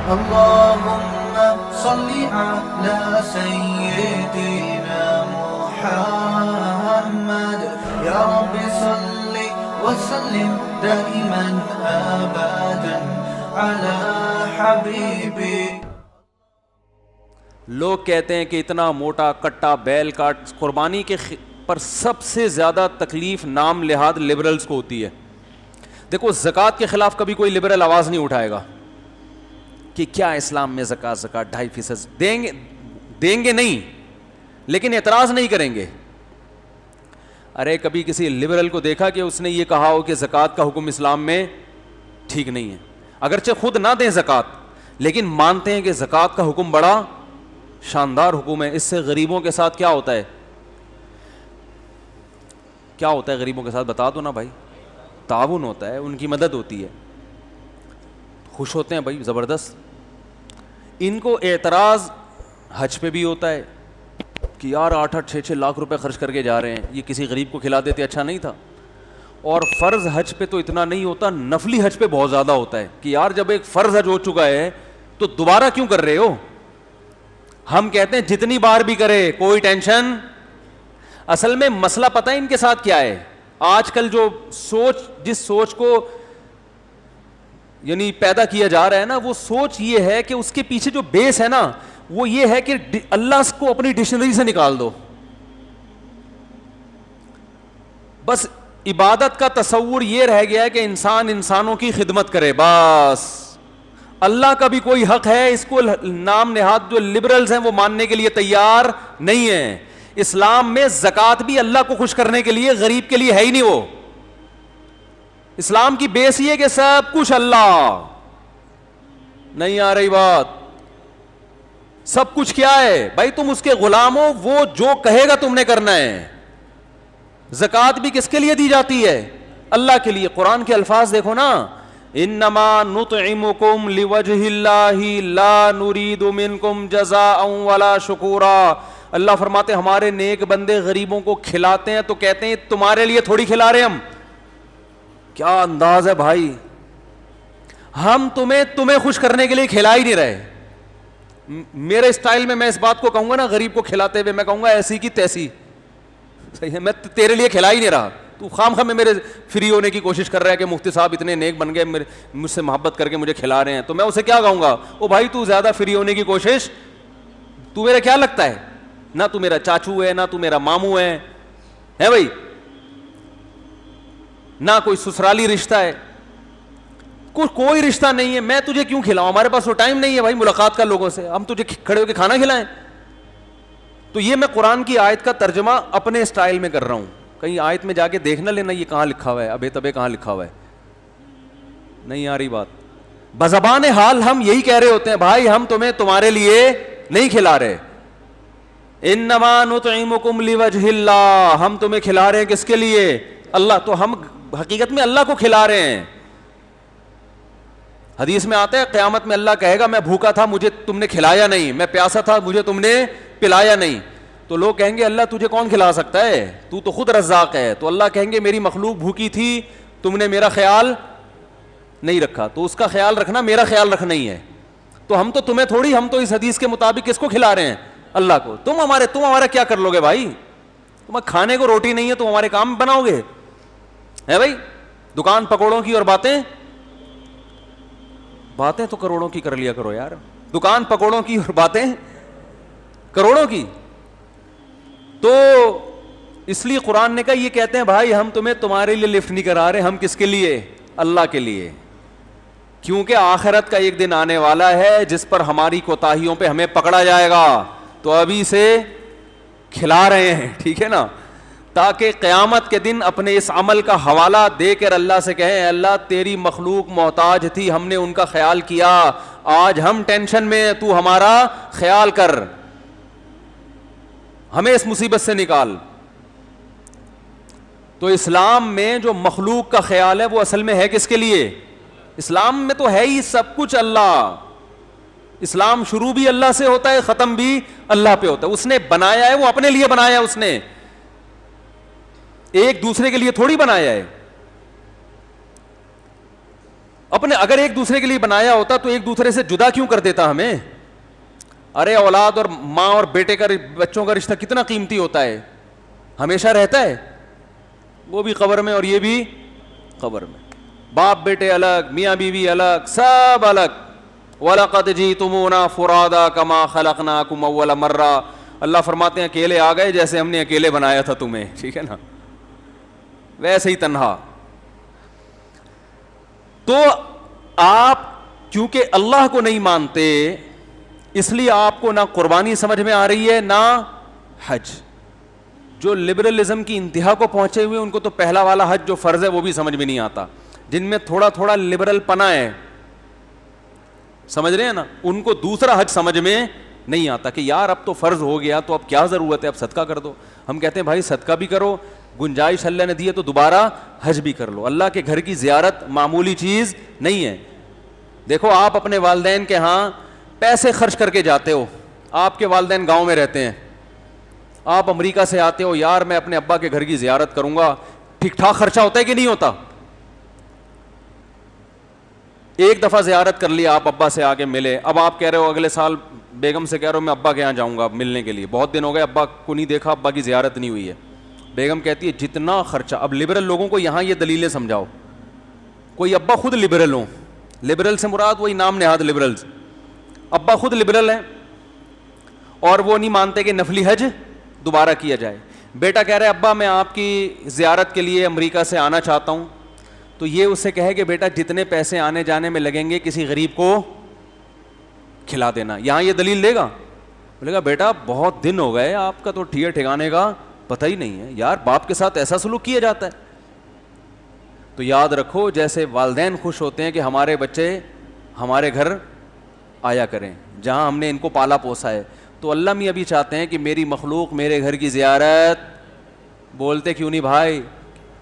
اللهم صل على سيدنا محمد يا رب صل وسلم دائما ابدا على حبيبي. لوگ کہتے ہیں کہ اتنا موٹا کٹا بیل کاٹ. قربانی کے پر سب سے زیادہ تکلیف نام لحاظ لبرلز کو ہوتی ہے. دیکھو زکوٰۃ کے خلاف کبھی کوئی لبرل آواز نہیں اٹھائے گا کہ کیا اسلام میں زکوٰۃ 2.5% دیں گے نہیں, لیکن اعتراض نہیں کریں گے. ارے کبھی کسی لبرل کو دیکھا کہ اس نے یہ کہا ہو کہ زکوٰۃ کا حکم اسلام میں ٹھیک نہیں ہے؟ اگرچہ خود نہ دیں زکوٰۃ, لیکن مانتے ہیں کہ زکوٰۃ کا حکم بڑا شاندار حکم ہے. اس سے غریبوں کے ساتھ کیا ہوتا ہے, کیا ہوتا ہے غریبوں کے ساتھ بتا دو نا بھائی. تعاون ہوتا ہے, ان کی مدد ہوتی ہے, خوش ہوتے ہیں بھائی زبردست. ان کو اعتراض حج پہ بھی ہوتا ہے کہ یار 8-6 لاکھ روپے خرچ کر کے جا رہے ہیں, یہ کسی غریب کو کھلا دیتے اچھا نہیں تھا. اور فرض حج پہ تو اتنا نہیں ہوتا, نفلی حج پہ بہت زیادہ ہوتا ہے کہ یار جب ایک فرض حج ہو چکا ہے تو دوبارہ کیوں کر رہے ہو. ہم کہتے ہیں جتنی بار بھی کرے کوئی ٹینشن. اصل میں مسئلہ پتہ ہے ان کے ساتھ کیا ہے؟ آج کل جو سوچ, جس سوچ کو یعنی پیدا کیا جا رہا ہے نا, وہ سوچ یہ ہے کہ اس کے پیچھے جو بیس ہے نا وہ یہ ہے کہ اللہ کو اپنی ڈکشنری سے نکال دو. بس عبادت کا تصور یہ رہ گیا ہے کہ انسان انسانوں کی خدمت کرے بس. اللہ کا بھی کوئی حق ہے, اس کو نام نہاد جو لبرلز ہیں وہ ماننے کے لیے تیار نہیں ہیں. اسلام میں زکوٰۃ بھی اللہ کو خوش کرنے کے لیے, غریب کے لیے ہے ہی نہیں. وہ اسلام کی بیس یہ ہے کہ سب کچھ اللہ. نہیں آ رہی بات؟ سب کچھ کیا ہے بھائی, تم اس کے غلام ہو, وہ جو کہے گا تم نے کرنا ہے. زکوٰۃ بھی کس کے لیے دی جاتی ہے؟ اللہ کے لیے. قرآن کے الفاظ دیکھو نا, انما نطعمکم لوجہ اللہ لا نرید منکم جزاء ولا شکورا. اللہ فرماتے ہمارے نیک بندے غریبوں کو کھلاتے ہیں تو کہتے ہیں تمہارے لیے تھوڑی کھلا رہے ہم. کیا انداز ہے بھائی, ہم تمہیں خوش کرنے کے لیے کھلا ہی نہیں رہے. میرے اسٹائل میں اس بات کو کہوں گا نا, غریب کو کھلاتے ہوئے میں کہوں گا ایسی کی تیسی. صحیح ہے, میں تیرے لیے کھلا ہی نہیں رہا, تو خام خواہ میں میرے فری ہونے کی کوشش کر رہا ہے کہ مفتی صاحب اتنے نیک بن گئے, مجھ سے محبت کر کے مجھے کھلا رہے ہیں. تو میں اسے کیا کہوں گا, او بھائی تو زیادہ فری ہونے کی کوشش, تو میرا کیا لگتا ہے, نہ تو میرا چاچو ہے, نہ تو میرا ماموں ہے بھائی, نہ کوئی سسرالی رشتہ ہے, کوئی رشتہ نہیں ہے. میں تجھے کیوں کھلاؤں, ہمارے پاس وہ ٹائم نہیں ہے بھائی ملاقات کا لوگوں سے, ہم تجھے کھڑے ہو کے کھانا کھلائیں. تو یہ میں قرآن کی آیت کا ترجمہ اپنے اسٹائل میں کر رہا ہوں. کہیں آیت میں جا کے دیکھ نہ لینا یہ کہاں لکھا ہوا ہے, ابے تبے کہاں لکھا ہوا ہے. نہیں آ رہی بات؟ بزبان حال ہم یہی کہہ رہے ہوتے ہیں بھائی ہم تمہارے لیے نہیں کھلا رہے. انما نطعمکم لوجہ اللہ, ہم تمہیں کھلا رہے ہیں کس کے لیے؟ اللہ. تو ہم حقیقت میں اللہ کو کھلا رہے ہیں. حدیث میں آتا ہے قیامت میں اللہ کہے گا میں بھوکا تھا مجھے تم نے کھلایا نہیں, میں پیاسا تھا مجھے تم نے پلایا نہیں. تو لوگ کہیں گے اللہ تجھے کون کھلا سکتا ہے, تو خود رزاق ہے. تو اللہ کہیں گے میری مخلوق بھوکی تھی, تم نے میرا خیال نہیں رکھا, تو اس کا خیال رکھنا میرا خیال رکھنا ہی ہے. تو ہم تو تمہیں تھوڑی, ہم تو اس حدیث کے مطابق کس کو کھلا رہے ہیں؟ اللہ کو. تم ہمارا کیا کر لو گے بھائی, تمہیں کھانے کو روٹی نہیں ہے تم ہمارے کام بناؤ گے ہے بھائی. دکان پکوڑوں کی اور باتیں تو کروڑوں کی کر لیا کرو یار. دکان پکوڑوں کی اور باتیں کروڑوں کی. تو اس لیے قرآن نے کہا, یہ کہتے ہیں بھائی ہم تمہارے لیے لفٹ نہیں کرا رہے, ہم کس کے لیے؟ اللہ کے لیے. کیونکہ آخرت کا ایک دن آنے والا ہے جس پر ہماری کوتاہیوں پہ ہمیں پکڑا جائے گا. تو ابھی سے کھلا رہے ہیں, ٹھیک ہے نا, تاکہ قیامت کے دن اپنے اس عمل کا حوالہ دے کر اللہ سے کہیں اللہ تیری مخلوق محتاج تھی, ہم نے ان کا خیال کیا, آج ہم ٹینشن میں, تو ہمارا خیال کر, ہمیں اس مصیبت سے نکال. تو اسلام میں جو مخلوق کا خیال ہے وہ اصل میں ہے کس کے لیے؟ اسلام میں تو ہے ہی سب کچھ اللہ. اسلام شروع بھی اللہ سے ہوتا ہے, ختم بھی اللہ پہ ہوتا ہے. اس نے بنایا ہے, وہ اپنے لیے بنایا ہے, اس نے ایک دوسرے کے لیے تھوڑی بنایا ہے. اپنے اگر ایک دوسرے کے لیے بنایا ہوتا تو ایک دوسرے سے جدا کیوں کر دیتا ہمیں؟ ارے اولاد اور ماں اور بیٹے کا بچوں کا رشتہ کتنا قیمتی ہوتا ہے, ہمیشہ رہتا ہے, وہ بھی قبر میں اور یہ بھی قبر میں. باپ بیٹے الگ, میاں بیوی الگ, سب الگ. وَلَقَدْ جِئْتُمُونَا فُرَادَىٰ كَمَا خَلَقْنَاكُمْ أَوَّلَ مَرَّةٍ. اللہ فرماتے ہیں اکیلے آ گئے جیسے ہم نے اکیلے بنایا تھا تمہیں, ٹھیک ہے نا, ویسے ہی تنہا. تو آپ کیونکہ اللہ کو نہیں مانتے اس لیے آپ کو نہ قربانی سمجھ میں آ رہی ہے نہ حج. جو لبرلزم کی انتہا کو پہنچے ہوئے ان کو تو پہلا والا حج جو فرض ہے وہ بھی سمجھ میں نہیں آتا. جن میں تھوڑا تھوڑا لبرل پنا ہے, سمجھ رہے ہیں نا, ان کو دوسرا حج سمجھ میں نہیں آتا کہ یار اب تو فرض ہو گیا تو اب کیا ضرورت ہے, اب صدقہ کر دو. ہم کہتے ہیں بھائی صدقہ بھی کرو, گنجائش اللہ نے دی ہے تو دوبارہ حج بھی کر لو. اللہ کے گھر کی زیارت معمولی چیز نہیں ہے. دیکھو آپ اپنے والدین کے ہاں پیسے خرچ کر کے جاتے ہو, آپ کے والدین گاؤں میں رہتے ہیں, آپ امریکہ سے آتے ہو, یار میں اپنے ابا کے گھر کی زیارت کروں گا, ٹھیک ٹھاک خرچہ ہوتا ہے کہ نہیں ہوتا؟ ایک دفعہ زیارت کر لیا, آپ ابا سے آ کے ملے, اب آپ کہہ رہے ہو اگلے سال بیگم سے کہہ رہے ہو میں ابا کے یہاں جاؤں گا ملنے کے لیے, بہت دن ہو گئے ابا کو نہیں دیکھا, ابا کی زیارت نہیں ہوئی ہے. بیگم کہتی ہے جتنا خرچہ, اب لبرل لوگوں کو یہاں یہ دلیلیں سمجھاؤ, کوئی ابا خود لبرل ہوں, لبرل سے مراد وہی نام نہاد لبرلز, ابا خود لبرل ہیں اور وہ نہیں مانتے کہ نفلی حج دوبارہ کیا جائے. بیٹا کہہ رہا ہے ابا میں آپ کی زیارت کے لیے امریکہ سے آنا چاہتا ہوں, تو یہ اس سے کہے کہ بیٹا جتنے پیسے آنے جانے میں لگیں گے کسی غریب کو کھلا دینا. یہاں یہ دلیل دے گا, بولے گا بیٹا بہت دن ہو گئے آپ کا تو ٹھکانے کا پتہ ہی نہیں ہے, یار باپ کے ساتھ ایسا سلوک کیا جاتا ہے. تو یاد رکھو جیسے والدین خوش ہوتے ہیں کہ ہمارے بچے ہمارے گھر آیا کریں جہاں ہم نے ان کو پالا پوسا ہے, تو اللہ میاں بھی چاہتے ہیں کہ میری مخلوق میرے گھر کی زیارت, بولتے کیوں نہیں بھائی,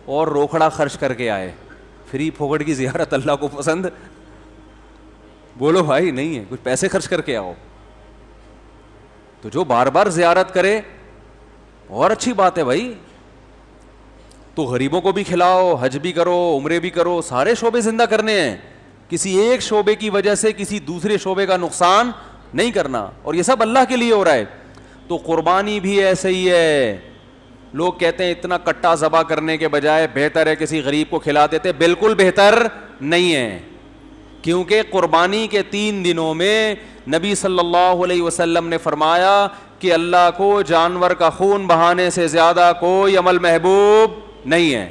اور روکھڑا خرچ کر کے آئے. فری پھوکٹ کی زیارت اللہ کو پسند, بولو بھائی نہیں ہے, کچھ پیسے خرچ کر کے آؤ. تو جو بار بار زیارت کرے اور اچھی بات ہے بھائی, تو غریبوں کو بھی کھلاؤ, حج بھی کرو, عمرے بھی کرو, سارے شعبے زندہ کرنے ہیں. کسی ایک شعبے کی وجہ سے کسی دوسرے شعبے کا نقصان نہیں کرنا, اور یہ سب اللہ کے لیے ہو رہا ہے. تو قربانی بھی ایسے ہی ہے. لوگ کہتے ہیں اتنا کٹا ذبح کرنے کے بجائے بہتر ہے کسی غریب کو کھلا دیتے, بالکل بہتر نہیں ہے, کیونکہ قربانی کے 3 دنوں میں نبی صلی اللہ علیہ وسلم نے فرمایا کہ اللہ کو جانور کا خون بہانے سے زیادہ کوئی عمل محبوب نہیں ہے.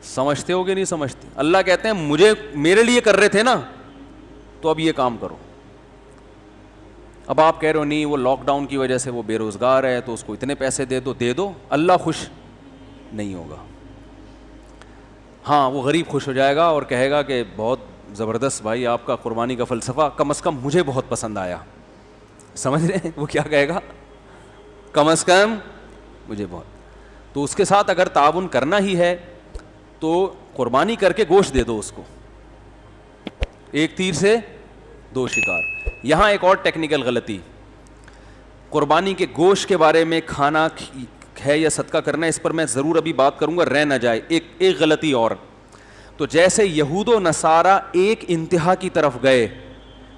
سمجھتے ہو کہ نہیں سمجھتے؟ اللہ کہتے ہیں میرے لیے کر رہے تھے نا, تو اب یہ کام کرو. اب آپ کہہ رہے ہو نہیں وہ لاک ڈاؤن کی وجہ سے وہ بے روزگار ہے تو اس کو اتنے پیسے دے دو, اللہ خوش نہیں ہوگا. ہاں وہ غریب خوش ہو جائے گا اور کہے گا کہ بہت زبردست بھائی آپ کا قربانی کا فلسفہ کم از کم مجھے بہت پسند آیا. سمجھ رہے ہیں وہ کیا کہے گا, کم از کم مجھے بہت. تو اس کے ساتھ اگر تعاون کرنا ہی ہے تو قربانی کر کے گوشت دے دو اس کو, ایک تیر سے 2 شکار. یہاں ایک اور ٹیکنیکل غلطی, قربانی کے گوشت کے بارے میں کھانا ہے یا صدقہ کرنا, اس پر میں ضرور ابھی بات کروں گا, رہ نہ جائے. ایک غلطی اور, تو جیسے یہود و نصارہ ایک انتہا کی طرف گئے,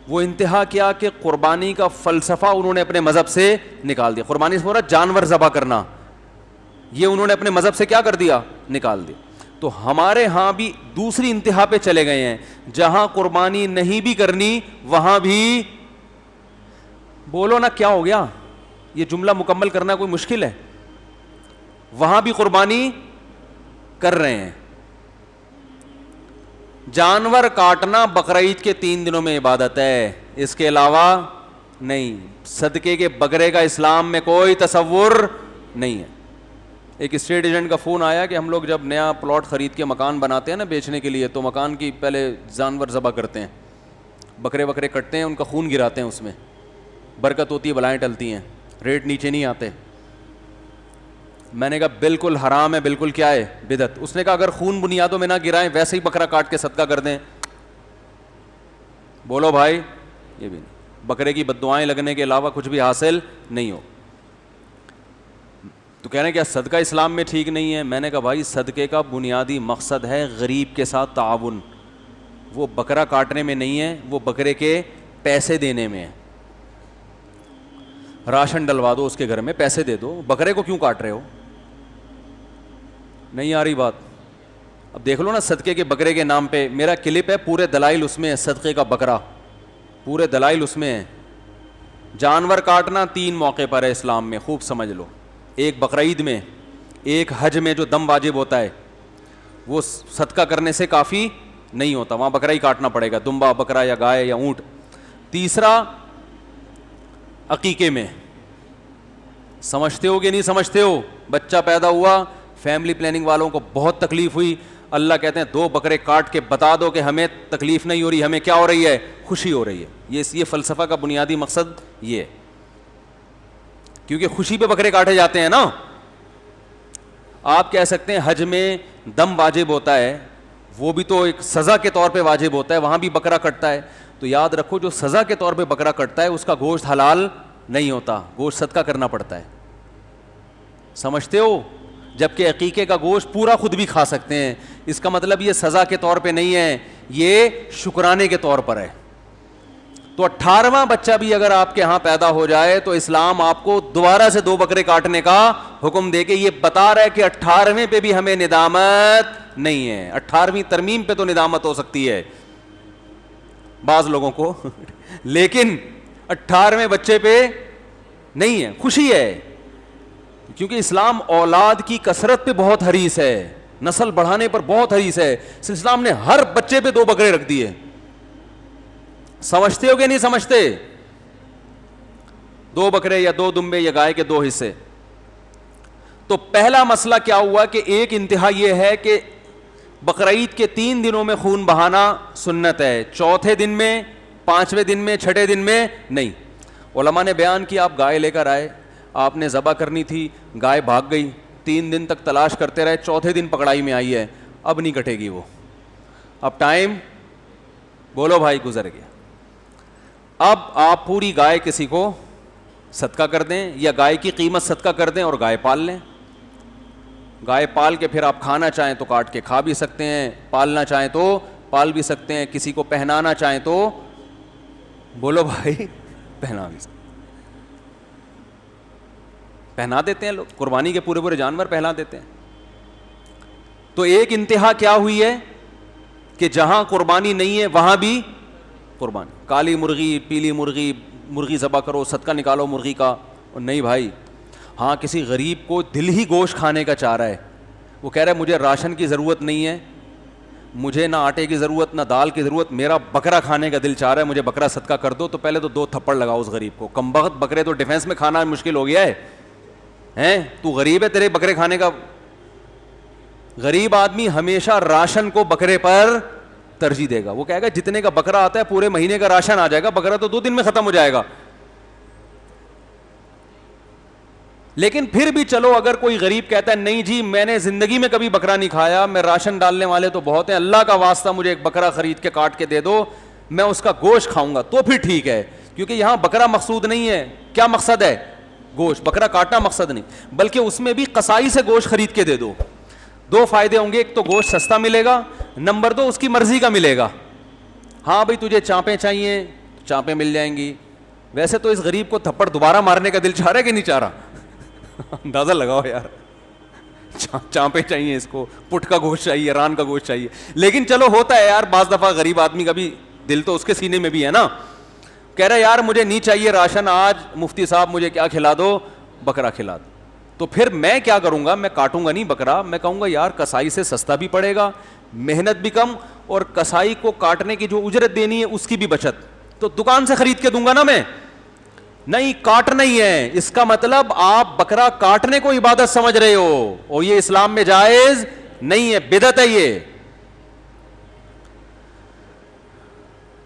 وہ انتہا کیا کہ قربانی کا فلسفہ انہوں نے اپنے مذہب سے نکال دیا. قربانی سے مراد جانور ذبح کرنا, یہ انہوں نے اپنے مذہب سے کیا کر دیا, نکال دیا. تو ہمارے ہاں بھی دوسری انتہا پہ چلے گئے ہیں, جہاں قربانی نہیں بھی کرنی وہاں بھی, بولو نا کیا ہو گیا, یہ جملہ مکمل کرنا کوئی مشکل ہے, وہاں بھی قربانی کر رہے ہیں. جانور کاٹنا بقرعید کے 3 دنوں میں عبادت ہے, اس کے علاوہ نہیں. صدقے کے بکرے کا اسلام میں کوئی تصور نہیں ہے. ایک اسٹیٹ ایجنٹ کا فون آیا کہ ہم لوگ جب نیا پلاٹ خرید کے مکان بناتے ہیں نا بیچنے کے لیے, تو مکان کی پہلے جانور ذبح کرتے ہیں, بکرے کٹتے ہیں, ان کا خون گراتے ہیں, اس میں برکت ہوتی ہے, بلائیں ٹلتی ہیں, ریٹ نیچے نہیں آتے. میں نے کہا بالکل حرام ہے, بالکل کیا ہے, بدعت. اس نے کہا اگر خون بنیادوں میں نہ گرائیں ویسے ہی بکرا کاٹ کے صدقہ کر دیں. بولو بھائی یہ بھی نہیں, بکرے کی بددعائیں لگنے کے علاوہ کچھ بھی حاصل نہیں ہو. تو کہہ رہے ہیں کیا صدقہ اسلام میں ٹھیک نہیں ہے؟ میں نے کہا بھائی صدقے کا بنیادی مقصد ہے غریب کے ساتھ تعاون. وہ بکرا کاٹنے میں نہیں ہے, وہ بکرے کے پیسے دینے میں ہے. راشن ڈلوا دو اس کے گھر میں, پیسے دے دو, بکرے کو کیوں کاٹ رہے ہو؟ نہیں آ رہی بات؟ اب دیکھ لو نا صدقے کے بکرے کے نام پہ میرا کلپ ہے, پورے دلائل اس میں ہے. صدقے کا بکرا پورے دلائل اس میں ہیں. جانور کاٹنا 3 موقع پر ہے اسلام میں, خوب سمجھ لو. ایک بقرعید میں, ایک حج میں جو دم واجب ہوتا ہے, وہ صدقہ کرنے سے کافی نہیں ہوتا, وہاں بکرا ہی کاٹنا پڑے گا, دمبا بکرا یا گائے یا اونٹ. تیسرا عقیقے میں. سمجھتے ہو کہ نہیں سمجھتے ہو؟ بچہ پیدا ہوا, فیملی پلاننگ والوں کو بہت تکلیف ہوئی, اللہ کہتے ہیں 2 بکرے کاٹ کے بتا دو کہ ہمیں تکلیف نہیں ہو رہی, ہمیں کیا ہو رہی ہے؟ خوشی ہو رہی ہے. یہ فلسفہ کا بنیادی مقصد یہ ہے, کیونکہ خوشی پہ بکرے کاٹے جاتے ہیں نا. آپ کہہ سکتے ہیں حج میں دم واجب ہوتا ہے, وہ بھی تو ایک سزا کے طور پہ واجب ہوتا ہے, وہاں بھی بکرا کٹتا ہے. تو یاد رکھو جو سزا کے طور پہ بکرا کٹتا ہے اس کا گوشت حلال نہیں ہوتا, گوشت صدقہ کرنا پڑتا ہے. سمجھتے ہو؟ جبکہ عقیقے کا گوشت پورا خود بھی کھا سکتے ہیں. اس کا مطلب یہ سزا کے طور پہ نہیں ہے, یہ شکرانے کے طور پر ہے. تو 18واں بچہ بھی اگر آپ کے ہاں پیدا ہو جائے تو اسلام آپ کو دوبارہ سے 2 بکرے کاٹنے کا حکم دے کے یہ بتا رہا ہے کہ 18ویں پہ بھی ہمیں ندامت نہیں ہے. 18ویں ترمیم پہ تو ندامت ہو سکتی ہے بعض لوگوں کو, لیکن 18ویں بچے پہ نہیں ہے. خوشی ہے کیونکہ اسلام اولاد کی کثرت پہ بہت حریص ہے, نسل بڑھانے پر بہت حریص ہے. اسلام نے ہر بچے پہ 2 بکرے رکھ دیے. سمجھتے ہو کہ نہیں سمجھتے؟ 2 بکرے یا 2 دمبے یا گائے کے 2 حصے. تو پہلا مسئلہ کیا ہوا کہ ایک انتہا یہ ہے کہ بقرعید کے 3 دنوں میں خون بہانا سنت ہے, 4تھے دن میں, 5ویں دن میں, 6ٹھے دن میں نہیں. علماء نے بیان کیا آپ گائے لے کر آئے, آپ نے ذبح کرنی تھی, گائے بھاگ گئی, 3 دن تک تلاش کرتے رہے, 4تھے دن پکڑائی میں آئی ہے, اب نہیں کٹے گی وہ, اب ٹائم بولو بھائی گزر گیا. اب آپ پوری گائے کسی کو صدقہ کر دیں یا گائے کی قیمت صدقہ کر دیں اور گائے پال لیں. گائے پال کے پھر آپ کھانا چاہیں تو کاٹ کے کھا بھی سکتے ہیں, پالنا چاہیں تو پال بھی سکتے ہیں, کسی کو پہنانا چاہیں تو بولو بھائی پہنا بھی سکتے, پہنا دیتے ہیں لوگ, قربانی کے پورے جانور پہنا دیتے ہیں. تو ایک انتہا کیا ہوئی ہے کہ جہاں قربانی نہیں ہے وہاں بھی قربانی, کالی مرغی, پیلی مرغی, مرغی ذبح کرو, صدقہ نکالو مرغی کا. اور نہیں بھائی, ہاں کسی غریب کو دل ہی گوشت کھانے کا چاہ رہا ہے, وہ کہہ رہا ہے مجھے راشن کی ضرورت نہیں ہے, مجھے نہ آٹے کی ضرورت نہ دال کی ضرورت, میرا بکرا کھانے کا دل چاہ رہا ہے, مجھے بکرا صدقہ کر دو. تو پہلے تو 2 تھپڑ لگاؤ اس غریب کو, کمبخت بکرے تو ڈیفینس میں کھانا مشکل ہو گیا ہے, ہیں تو غریب ہے تیرے بکرے کھانے کا. غریب آدمی ہمیشہ راشن کو بکرے پر ترجیح دے گا, وہ کہے گا جتنے کا بکرا آتا ہے پورے مہینے کا راشن آ جائے گا, بکرا تو 2 دن میں ختم ہو جائے گا. لیکن پھر بھی چلو اگر کوئی غریب کہتا ہے نہیں جی میں نے زندگی میں کبھی بکرا نہیں کھایا, میں راشن ڈالنے والے تو بہت ہیں, اللہ کا واسطہ مجھے ایک بکرا خرید کے کاٹ کے دے دو, میں اس کا گوشت کھاؤں گا, تو پھر ٹھیک ہے. کیونکہ یہاں بکرا مقصود نہیں ہے, کیا مقصد ہے؟ گوشت. بکرا کاٹنا مقصد نہیں, بلکہ اس میں بھی قصائی سے گوشت خرید کے دے دو. 2 فائدے ہوں گے, ایک تو گوشت سستا ملے گا, نمبر 2 اس کی مرضی کا ملے گا. ہاں بھائی تجھے چانپیں چاہیے چانپیں مل جائیں گی. ویسے تو اس غریب کو تھپڑ دوبارہ مارنے کا دل چاہ رہا ہے کہ نہیں چاہ رہا؟ اندازہ لگاؤ یار, چانپیں چاہیے اس کو, پٹ کا گوشت چاہیے, ران کا گوشت چاہیے. لیکن چلو ہوتا ہے یار, بعض دفعہ غریب آدمی کا بھی دل تو اس کے سینے میں بھی ہے نا, کہہ رہا ہے یار مجھے نہیں چاہیے راشن, آج مفتی صاحب مجھے کیا کھلا دو؟ بکرا کھلا دو. تو پھر میں کیا کروں گا, میں کاٹوں گا نہیں بکرا, میں کہوں گا یار کسائی سے سستا بھی پڑے گا, محنت بھی کم, اور کسائی کو کاٹنے کی جو اجرت دینی ہے اس کی بھی بچت, تو دکان سے خرید کے دوں گا نا میں. نہیں کاٹنا ہی ہے, اس کا مطلب آپ بکرا کاٹنے کو عبادت سمجھ رہے ہو, اور یہ اسلام میں جائز نہیں ہے, بدعت ہے یہ.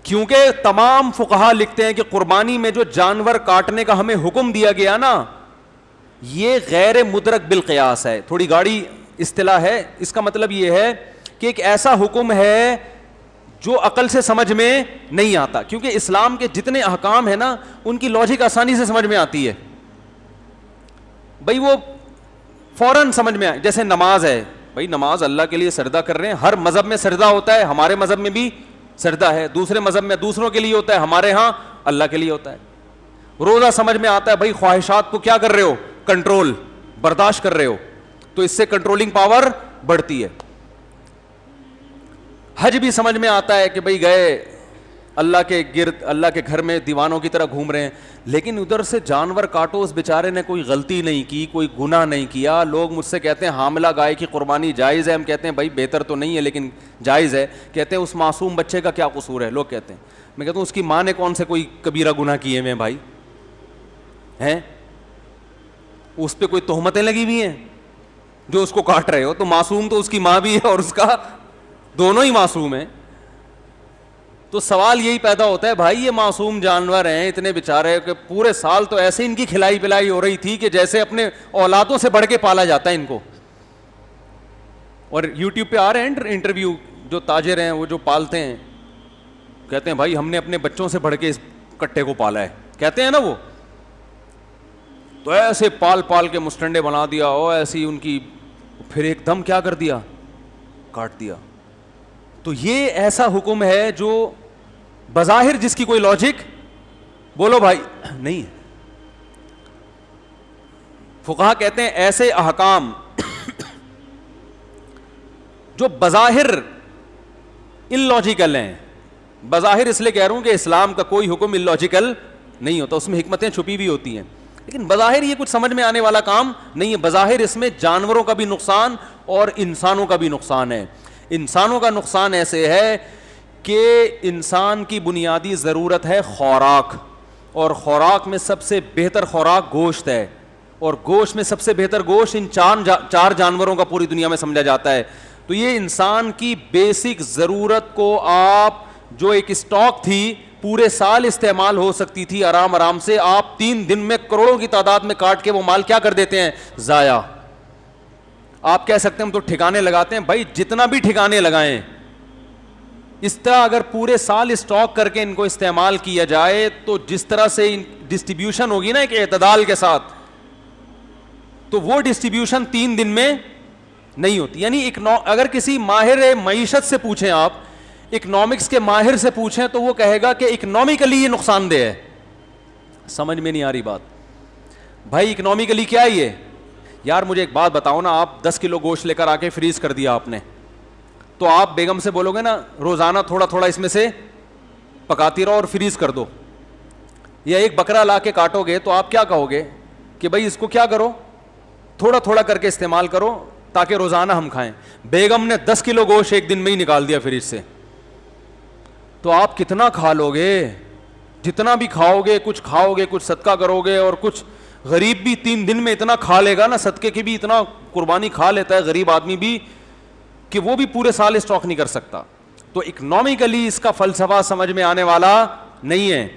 کیونکہ تمام فقہا لکھتے ہیں کہ قربانی میں جو جانور کاٹنے کا ہمیں حکم دیا گیا نا, یہ غیر مدرک بالقیاس ہے. تھوڑی گاڑی اصطلاح ہے, اس کا مطلب یہ ہے کہ ایک ایسا حکم ہے جو عقل سے سمجھ میں نہیں آتا, کیونکہ اسلام کے جتنے احکام ہیں نا ان کی لاجک آسانی سے سمجھ میں آتی ہے. بھائی وہ فوراً سمجھ میں آئے. جیسے نماز ہے بھائی, نماز اللہ کے لیے سجدہ کر رہے ہیں, ہر مذہب میں سجدہ ہوتا ہے, ہمارے مذہب میں بھی سجدہ ہے, دوسرے مذہب میں دوسروں کے لیے ہوتا ہے, ہمارے ہاں اللہ کے لیے ہوتا ہے. روزہ سمجھ میں آتا ہے بھائی, خواہشات کو کیا کر رہے ہو, کنٹرول, برداشت کر رہے ہو, تو اس سے کنٹرولنگ پاور بڑھتی ہے. حج بھی سمجھ میں آتا ہے کہ بھائی گئے اللہ کے گرد, اللہ کے گھر میں دیوانوں کی طرح گھوم رہے ہیں, لیکن ادھر سے جانور کاٹو, اس بیچارے نے کوئی غلطی نہیں کی, کوئی گناہ نہیں کیا. لوگ مجھ سے کہتے ہیں حاملہ گائے کی قربانی جائز ہے, ہم کہتے ہیں بھائی بہتر تو نہیں ہے لیکن جائز ہے. کہتے ہیں اس معصوم بچے کا کیا قصور ہے, لوگ کہتے ہیں. میں کہتا ہوں اس کی ماں نے کون سے کوئی کبیرہ گناہ کیے ہیں بھائی, ہیں اس پہ کوئی تہمتیں لگی ہوئی ہیں جو اس کو کاٹ رہے ہو, تو معصوم تو اس کی ماں بھی ہے اور اس کا, دونوں ہی معصوم ہیں. تو سوال یہی پیدا ہوتا ہے بھائی یہ معصوم جانور ہیں اتنے بیچارے کہ پورے سال تو ایسے ان کی کھلائی پلائی ہو رہی تھی کہ جیسے اپنے اولادوں سے بڑھ کے پالا جاتا ہے ان کو. اور یوٹیوب پہ آ رہے ہیں انٹرویو, جو تاجر ہیں وہ جو پالتے ہیں کہتے ہیں بھائی ہم نے اپنے بچوں سے بڑھ کے اس کٹے کو پالا ہے, کہتے ہیں نا وہ, تو ایسے پال پال کے مسٹنڈے بنا دیا اور ایسی ان کی, پھر ایک دم کیا کر دیا, کاٹ دیا. تو یہ ایسا حکم ہے جو بظاہر جس کی کوئی لاجک بولو بھائی نہیں ہے. فقہا کہتے ہیں ایسے احکام جو بظاہر اللاجیکل ہیں, بظاہر اس لیے کہہ رہا ہوں کہ اسلام کا کوئی حکم اللاجیکل نہیں ہوتا, اس میں حکمتیں چھپی ہوئی ہوتی ہیں, لیکن بظاہر یہ کچھ سمجھ میں آنے والا کام نہیں ہے. بظاہر اس میں جانوروں کا بھی نقصان اور انسانوں کا بھی نقصان ہے. انسانوں کا نقصان ایسے ہے کہ انسان کی بنیادی ضرورت ہے خوراک, اور خوراک میں سب سے بہتر خوراک گوشت ہے, اور گوشت میں سب سے بہتر گوشت ان چار جانوروں کا پوری دنیا میں سمجھا جاتا ہے. تو یہ انسان کی بیسک ضرورت کو آپ جو ایک اسٹاک تھی پورے سال استعمال ہو سکتی تھی آرام آرام سے, آپ 3 دن میں کروڑوں کی تعداد میں کاٹ کے وہ مال کیا کر دیتے ہیں, ضائع. آپ کہہ سکتے ہیں ہم تو ٹھکانے لگاتے ہیں, بھائی جتنا بھی ٹھکانے لگائیں اس طرح اگر پورے سال اسٹاک کر کے ان کو استعمال کیا جائے تو جس طرح سے ڈسٹریبیوشن ہوگی نا ایک اعتدال کے ساتھ, تو وہ ڈسٹریبیوشن 3 دن میں نہیں ہوتی. یعنی اگر کسی ماہر معیشت سے پوچھیں, آپ اکنامکس کے ماہر سے پوچھیں تو وہ کہے گا کہ اکنامکلی یہ نقصان دہ ہے. سمجھ میں نہیں آ رہی بات بھائی, اکنامکلی کیا ہے یہ, یار مجھے ایک بات بتاؤ نا, آپ 10 کلو گوشت لے کر آ کے فریز کر دیا آپ نے, تو آپ بیگم سے بولو گے نا روزانہ تھوڑا تھوڑا اس میں سے پکاتی رہو اور فریز کر دو, یا ایک بکرا لا کے کاٹو گے تو آپ کیا کہو گے کہ بھائی اس کو کیا کرو, تھوڑا تھوڑا کر کے استعمال کرو تاکہ روزانہ ہم کھائیں. بیگم نے 10 کلو گوشت ایک دن میں ہی نکال دیا فریج سے, تو آپ کتنا کھا لو گے, جتنا بھی کھاؤ گے, کچھ کھاؤ گے, کچھ صدقہ کرو گے, اور کچھ غریب بھی 3 دن میں اتنا کھا لے گا نا, صدقے کی بھی اتنا قربانی کھا لیتا ہے غریب آدمی بھی, کہ وہ بھی پورے سال اسٹاک نہیں کر سکتا. تو اکنامکلی اس کا فلسفہ سمجھ میں آنے والا نہیں ہے.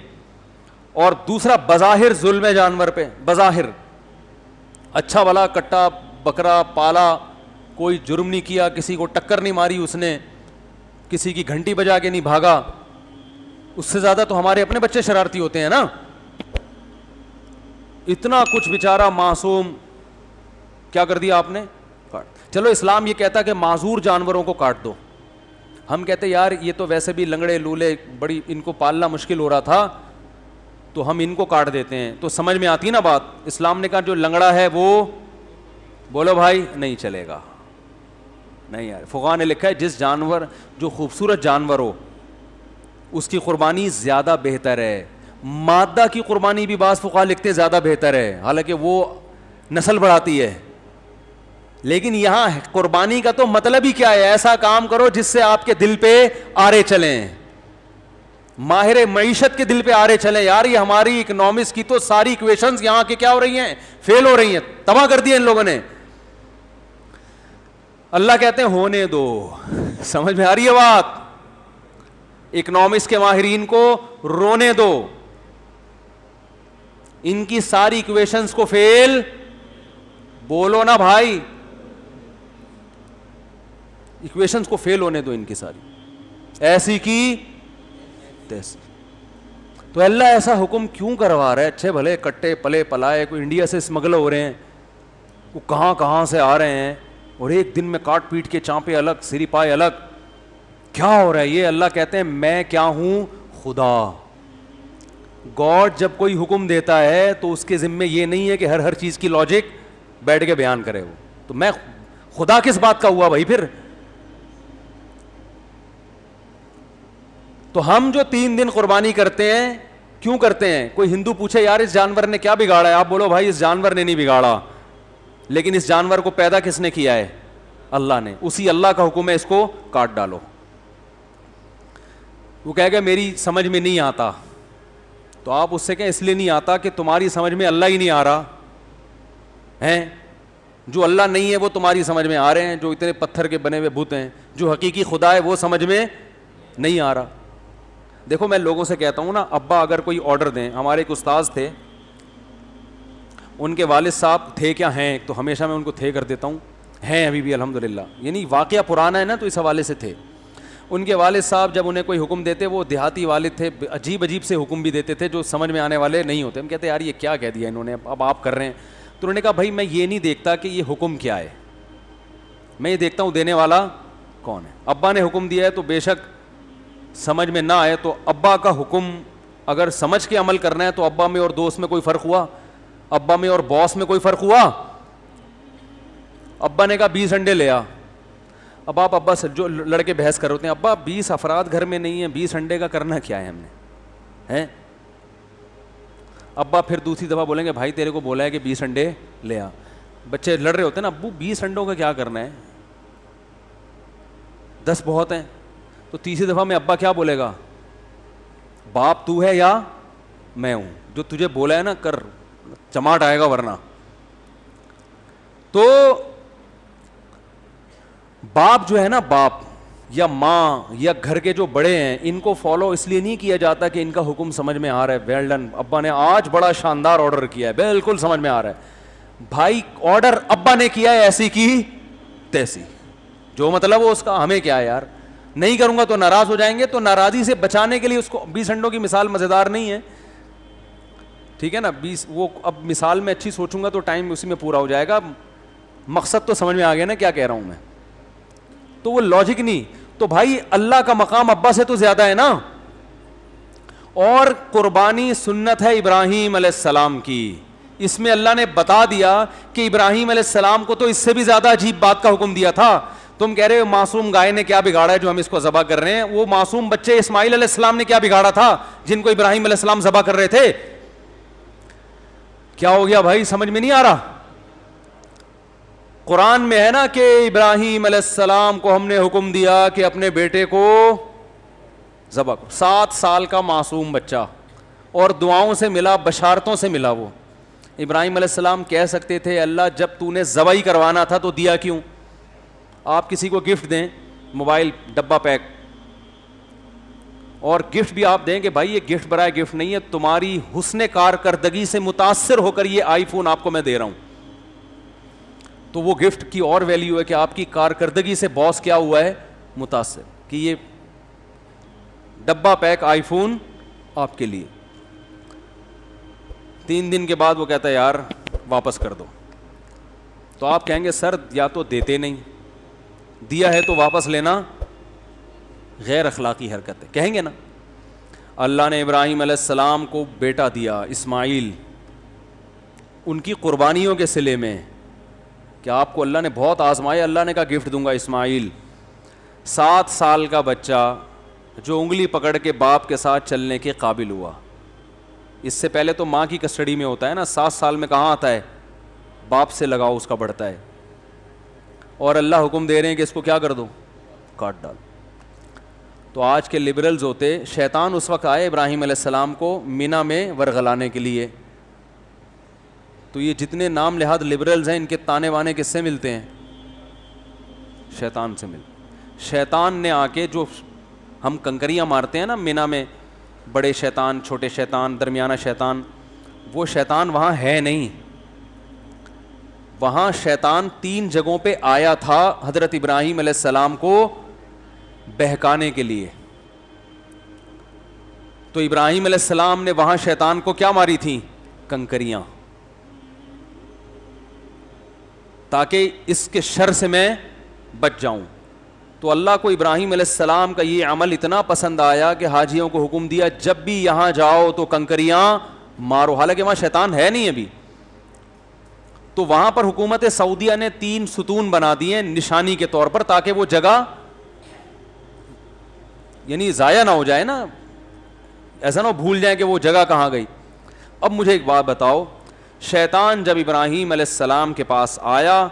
اور دوسرا بظاہر ظلم ہے جانور پہ, بظاہر اچھا والا کٹا بکرا پالا, کوئی جرم نہیں کیا, کسی کو ٹکر نہیں ماری اس نے, کسی کی گھنٹی بجا کے نہیں بھاگا, اس سے زیادہ تو ہمارے اپنے بچے شرارتی ہوتے ہیں نا. اتنا کچھ بیچارہ معصوم کیا کر دیا آپ نے, کاٹ. چلو اسلام یہ کہتا کہ معذور جانوروں کو کاٹ دو, ہم کہتے یار یہ تو ویسے بھی لنگڑے لولے, بڑی ان کو پالنا مشکل ہو رہا تھا تو ہم ان کو کاٹ دیتے ہیں. تو سمجھ میں آتی نا بات. اسلام نے کہا جو لنگڑا ہے وہ بولو بھائی نہیں چلے گا, نہیں یار. فقہا نے لکھا ہے جس جانور, جو خوبصورت جانور ہو اس کی قربانی زیادہ بہتر ہے. مادہ کی قربانی بھی بعض فقہا لکھتے زیادہ بہتر ہے, حالانکہ وہ نسل بڑھاتی ہے. لیکن یہاں قربانی کا تو مطلب ہی کیا ہے, ایسا کام کرو جس سے آپ کے دل پہ آرے چلیں, ماہر معیشت کے دل پہ آرے چلیں. یار یہ ہماری اکنامکس کی تو ساری ایکویشنز یہاں کے کیا ہو رہی ہیں, فیل ہو رہی ہیں, تباہ کر دیا ان لوگوں نے. اللہ کہتے ہیں ہونے دو. سمجھ میں آ رہی ہے بات, اکنامکس کے ماہرین کو رونے دو, ان کی ساری ایکویشنز کو فیل بولو نا بھائی, ایکویشنز کو فیل ہونے دو ان کی ساری, ایسی کی تیسی. تو اللہ ایسا حکم کیوں کروا رہا ہے؟ اچھے بھلے کٹے پلے پلائے کوئی انڈیا سے اسمگل ہو رہے ہیں, وہ کہاں کہاں سے آ رہے ہیں اور ایک دن میں کاٹ پیٹ کے چانپے الگ, سری پائے الگ, کیا ہو رہا ہے یہ؟ اللہ کہتے ہیں میں کیا ہوں؟ خدا. گاڈ جب کوئی حکم دیتا ہے تو اس کے ذمے یہ نہیں ہے کہ ہر چیز کی لاجک بیٹھ کے بیان کرے وہ. تو میں خدا کس بات کا ہوا بھائی پھر؟ تو ہم جو 3 دن قربانی کرتے ہیں کیوں کرتے ہیں؟ کوئی ہندو پوچھے یار اس جانور نے کیا بگاڑا ہے, آپ بولو بھائی اس جانور نے نہیں بگاڑا, لیکن اس جانور کو پیدا کس نے کیا ہے؟ اللہ نے. اسی اللہ کا حکم ہے اس کو کاٹ ڈالو. وہ کہے گا میری سمجھ میں نہیں آتا, تو آپ اس سے کہیں اس لیے نہیں آتا کہ تمہاری سمجھ میں اللہ ہی نہیں آ رہا ہے. جو اللہ نہیں ہے وہ تمہاری سمجھ میں آ رہے ہیں, جو اتنے پتھر کے بنے ہوئے بت ہیں, جو حقیقی خدا ہے وہ سمجھ میں نہیں آ رہا. دیکھو میں لوگوں سے کہتا ہوں نا, ابا اگر کوئی آرڈر دیں, ہمارے ایک استاذ تھے, ان کے والد صاحب تھے کیا ہیں, تو ہمیشہ میں ان کو تھے کر دیتا ہوں, ہیں ابھی بھی الحمدللہ, یعنی واقعہ پرانا ہے نا تو اس حوالے سے تھے. ان کے والد صاحب جب انہیں کوئی حکم دیتے, وہ دیہاتی والد تھے, عجیب عجیب سے حکم بھی دیتے تھے جو سمجھ میں آنے والے نہیں ہوتے. ہم کہتے ہیں یار یہ کیا کہہ دیا انہوں نے, اب آپ کر رہے ہیں. تو انہوں نے کہا بھائی میں یہ نہیں دیکھتا کہ یہ حکم کیا ہے, میں یہ دیکھتا ہوں دینے والا کون ہے. ابا نے حکم دیا ہے تو بے شک سمجھ میں نہ آئے, تو ابا کا حکم اگر سمجھ کے عمل کرنا ہے تو ابا میں اور دوست میں کوئی فرق ہوا؟ ابا میں اور باس میں کوئی فرق ہوا؟ ابا نے کہا 20 انڈے لے آ. اب آپ ابا سے جو لڑکے بحث کر ہوتے ہیں, ابا 20 افراد گھر میں نہیں ہیں, 20 انڈے کا کرنا کیا ہے ہم نے ہیں؟ ابا پھر دوسری دفعہ بولیں گے بھائی تیرے کو بولا ہے کہ 20 انڈے لے آ. بچے لڑ رہے ہوتے ہیں نا, ابو 20 انڈوں کا کیا کرنا ہے, 10 بہت ہیں. تو تیسری دفعہ میں ابا کیا بولے گا, باپ تو ہے یا میں ہوں, جو تجھے بولا ہے نا کر, چماٹ آئے گا ورنہ. تو باپ جو ہے نا, باپ یا ماں یا گھر کے جو بڑے ہیں, ان کو فالو اس لیے نہیں کیا جاتا کہ ان کا حکم سمجھ میں آ رہا ہے, ویل ڈن ابا نے آج بڑا شاندار آرڈر کیا ہے, بالکل سمجھ میں آ رہا ہے. بھائی آرڈر ابا نے کیا ہے ایسی کی تیسی, جو مطلب وہ اس کا ہمیں کیا ہے یار, نہیں کروں گا تو ناراض ہو جائیں گے. تو ناراضی سے بچانے کے لیے اس کو 20 انڈوں کی مثال مزیدار نہیں ہے, ٹھیک ہے نا, 20 وہ اب مثال میں اچھی سوچوں گا تو ٹائم اسی میں پورا ہو جائے گا. مقصد تو سمجھ میں آ گیا نا کیا کہہ رہا ہوں میں, تو وہ لاجک نہیں. تو بھائی اللہ کا مقام ابا سے تو زیادہ ہے نا. اور قربانی سنت ہے ابراہیم علیہ السلام کی, اس میں اللہ نے بتا دیا کہ ابراہیم علیہ السلام کو تو اس سے بھی زیادہ عجیب بات کا حکم دیا تھا. تم کہہ رہے ہو معصوم گائے نے کیا بگاڑا ہے جو ہم اس کو ذبح کر رہے ہیں, وہ معصوم بچے اسماعیل علیہ السلام نے کیا بگاڑا تھا جن کو ابراہیم علیہ السلام ذبح کر رہے تھے؟ کیا ہو گیا بھائی, سمجھ میں نہیں آ رہا؟ قرآن میں ہے نا کہ ابراہیم علیہ السلام کو ہم نے حکم دیا کہ اپنے بیٹے کو ذبح کرو. 7 سال کا معصوم بچہ, اور دعاؤں سے ملا, بشارتوں سے ملا. وہ ابراہیم علیہ السلام کہہ سکتے تھے اللہ جب تو نے ذبح ہی کروانا تھا تو دیا کیوں؟ آپ کسی کو گفٹ دیں, موبائل ڈبہ پیک, اور گفٹ بھی آپ دیں کہ بھائی یہ گفٹ برائے گفٹ نہیں ہے, تمہاری حسن کارکردگی سے متاثر ہو کر یہ آئی فون آپ کو میں دے رہا ہوں, تو وہ گفٹ کی اور ویلیو ہے کہ آپ کی کارکردگی سے باس کیا ہوا ہے, متاثر, کہ یہ ڈبہ پیک آئی فون آپ کے لیے. 3 دن کے بعد وہ کہتا ہے یار واپس کر دو, تو آپ کہیں گے سر یا تو دیتے نہیں, دیا ہے تو واپس لینا غیر اخلاقی حرکت ہے, کہیں گے نا. اللہ نے ابراہیم علیہ السلام کو بیٹا دیا اسماعیل, ان کی قربانیوں کے صلے میں, کہ آپ کو اللہ نے بہت آزمایا, اللہ نے کہا گفٹ دوں گا اسماعیل. 7 سال کا بچہ جو انگلی پکڑ کے باپ کے ساتھ چلنے کے قابل ہوا. اس سے پہلے تو ماں کی کسٹڈی میں ہوتا ہے نا, 7 سال میں کہاں آتا ہے, باپ سے لگاؤ اس کا بڑھتا ہے, اور اللہ حکم دے رہے ہیں کہ اس کو کیا کر دو, کاٹ ڈال. تو آج کے لبرلز ہوتے, شیطان اس وقت آئے ابراہیم علیہ السلام کو مینا میں ورغلانے کے لیے. تو یہ جتنے نام لحاظ لبرلز ہیں ان کے تانے وانے کس سے ملتے ہیں, شیطان سے ملتے. شیطان نے آ کے, جو ہم کنکریاں مارتے ہیں نا مینا میں, بڑے شیطان, چھوٹے شیطان, درمیانہ شیطان, وہ شیطان وہاں ہے نہیں. وہاں شیطان 3 جگہوں پہ آیا تھا حضرت ابراہیم علیہ السلام کو بہکانے کے لیے. تو ابراہیم علیہ السلام نے وہاں شیطان کو کیا ماری تھیں, کنکریاں. تاکہ اس کے شر سے میں بچ جاؤں. تو اللہ کو ابراہیم علیہ السلام کا یہ عمل اتنا پسند آیا کہ حاجیوں کو حکم دیا جب بھی یہاں جاؤ تو کنکریاں مارو. حالانکہ وہاں شیطان ہے نہیں ابھی. تو وہاں پر حکومت سعودیہ نے 3 ستون بنا دیے نشانی کے طور پر, تاکہ وہ جگہ یعنی ضائع نہ ہو جائے نا, ایسا نہ ہو بھول جائیں کہ وہ جگہ کہاں گئی. اب مجھے ایک بات بتاؤ, شیطان جب ابراہیم علیہ السلام کے پاس آیا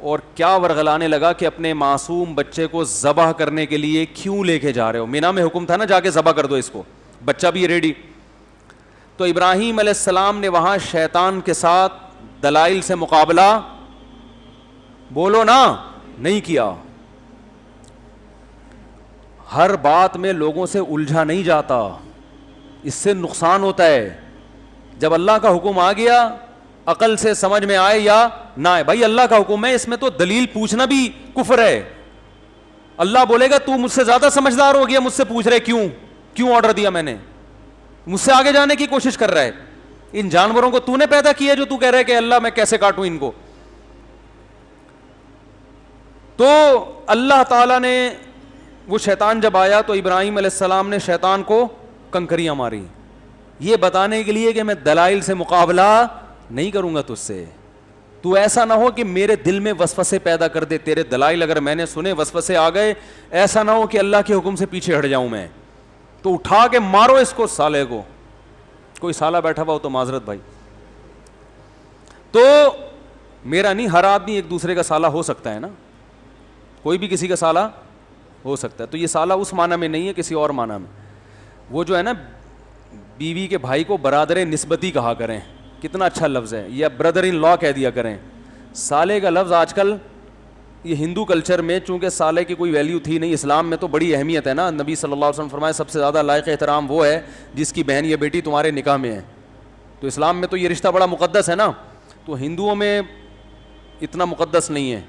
اور کیا ورغلانے لگا کہ اپنے معصوم بچے کو ذبح کرنے کے لیے کیوں لے کے جا رہے ہو؟ مینا میں حکم تھا نا جا کے ذبح کر دو اس کو, بچہ بھی ریڈی. تو ابراہیم علیہ السلام نے وہاں شیطان کے ساتھ دلائل سے مقابلہ بولو نا نہیں کیا. ہر بات میں لوگوں سے الجھا نہیں جاتا, اس سے نقصان ہوتا ہے. جب اللہ کا حکم آ گیا, عقل سے سمجھ میں آئے یا نہ آئے, بھائی اللہ کا حکم ہے, اس میں تو دلیل پوچھنا بھی کفر ہے. اللہ بولے گا تو مجھ سے زیادہ سمجھدار ہو گیا, مجھ سے پوچھ رہے کیوں آرڈر دیا میں نے, مجھ سے آگے جانے کی کوشش کر رہا ہے. ان جانوروں کو تو نے پیدا کیا جو تو کہہ رہا ہے کہ اللہ میں کیسے کاٹوں ان کو. تو اللہ تعالیٰ نے, وہ شیطان جب آیا تو ابراہیم علیہ السلام نے شیطان کو کنکریاں ماری, یہ بتانے کے لیے کہ میں دلائل سے مقابلہ نہیں کروں گا تجھ سے. تو ایسا نہ ہو کہ میرے دل میں وسوسے پیدا کر دے, تیرے دلائل اگر میں نے سنے وسوسے آ گئے, ایسا نہ ہو کہ اللہ کے حکم سے پیچھے ہٹ جاؤں میں. تو اٹھا کے مارو اس کو, سالے کو. کوئی سالہ بیٹھا ہوا ہو تو معذرت بھائی. تو میرا نہیں, ہر آدمی ایک دوسرے کا سالہ ہو سکتا ہے نا, کوئی بھی کسی کا سالہ ہو سکتا ہے. تو یہ سالہ اس معنی میں نہیں ہے, کسی اور معنی میں. وہ جو ہے نا بیوی کے بھائی کو برادر نسبتی کہا کریں, کتنا اچھا لفظ ہے, یا بردر ان لا کہہ دیا کریں. سالے کا لفظ آج کل یہ ہندو کلچر میں چونکہ سالے کی کوئی ویلیو تھی نہیں, اسلام میں تو بڑی اہمیت ہے نا. نبی صلی اللہ علیہ وسلم فرمائے سب سے زیادہ لائق احترام وہ ہے جس کی بہن یا بیٹی تمہارے نکاح میں ہے. تو اسلام میں تو یہ رشتہ بڑا مقدس ہے نا. تو ہندوؤں میں اتنا مقدس نہیں ہے.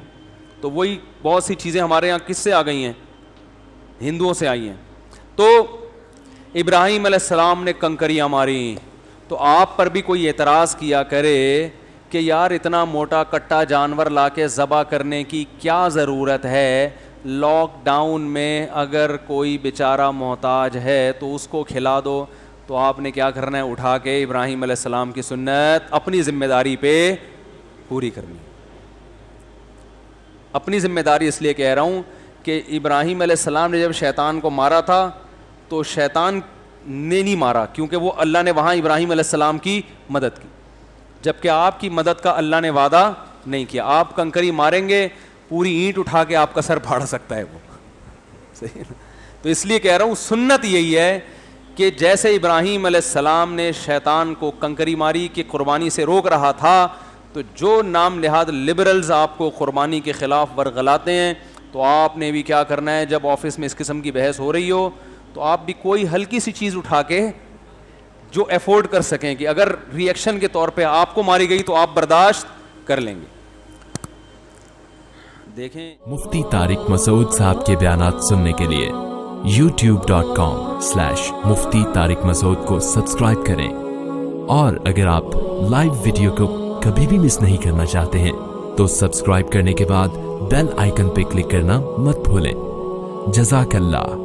تو وہی بہت سی چیزیں ہمارے یہاں کس سے آ گئی ہیں, ہندوؤں سے آئی ہیں. تو ابراہیم علیہ السلام نے کنکریاں ماری. تو آپ پر بھی کوئی اعتراض کیا کرے کہ یار اتنا موٹا کٹا جانور لا کے ذبح کرنے کی کیا ضرورت ہے, لاک ڈاؤن میں اگر کوئی بیچارہ محتاج ہے تو اس کو کھلا دو. تو آپ نے کیا کرنا ہے, اٹھا کے ابراہیم علیہ السلام کی سنت اپنی ذمہ داری پہ پوری کرنی. اپنی ذمہ داری اس لیے کہہ رہا ہوں کہ ابراہیم علیہ السلام نے جب شیطان کو مارا تھا تو شیطان نے نہیں مارا, کیونکہ وہ اللہ نے وہاں ابراہیم علیہ السلام کی مدد کی, جبکہ آپ کی مدد کا اللہ نے وعدہ نہیں کیا. آپ کنکری ماریں گے, پوری اینٹ اٹھا کے آپ کا سر پھاڑ سکتا ہے وہ, صحیح نا. تو اس لیے کہہ رہا ہوں سنت یہی ہے کہ جیسے ابراہیم علیہ السلام نے شیطان کو کنکری ماری کہ قربانی سے روک رہا تھا, تو جو نام نہاد لبرلز آپ کو قربانی کے خلاف ورغلاتے ہیں, تو آپ نے بھی کیا کرنا ہے, جب آفس میں اس قسم کی بحث ہو رہی ہو تو آپ بھی کوئی ہلکی سی چیز اٹھا کے جو افورڈ کر سکیں کہ اگر ری ایکشن کے طور پہ آپ کو ماری گئی تو آپ برداشت کر لیں گے. دیکھیں مفتی طارق مسعود صاحب کے بیانات سننے کے لیے youtube.com/مفتی طارق مسعود کو سبسکرائب کریں, اور اگر آپ لائیو ویڈیو کو کبھی بھی مس نہیں کرنا چاہتے ہیں تو سبسکرائب کرنے کے بعد بیل آئیکن پہ کلک کرنا مت بھولیں. جزاک اللہ.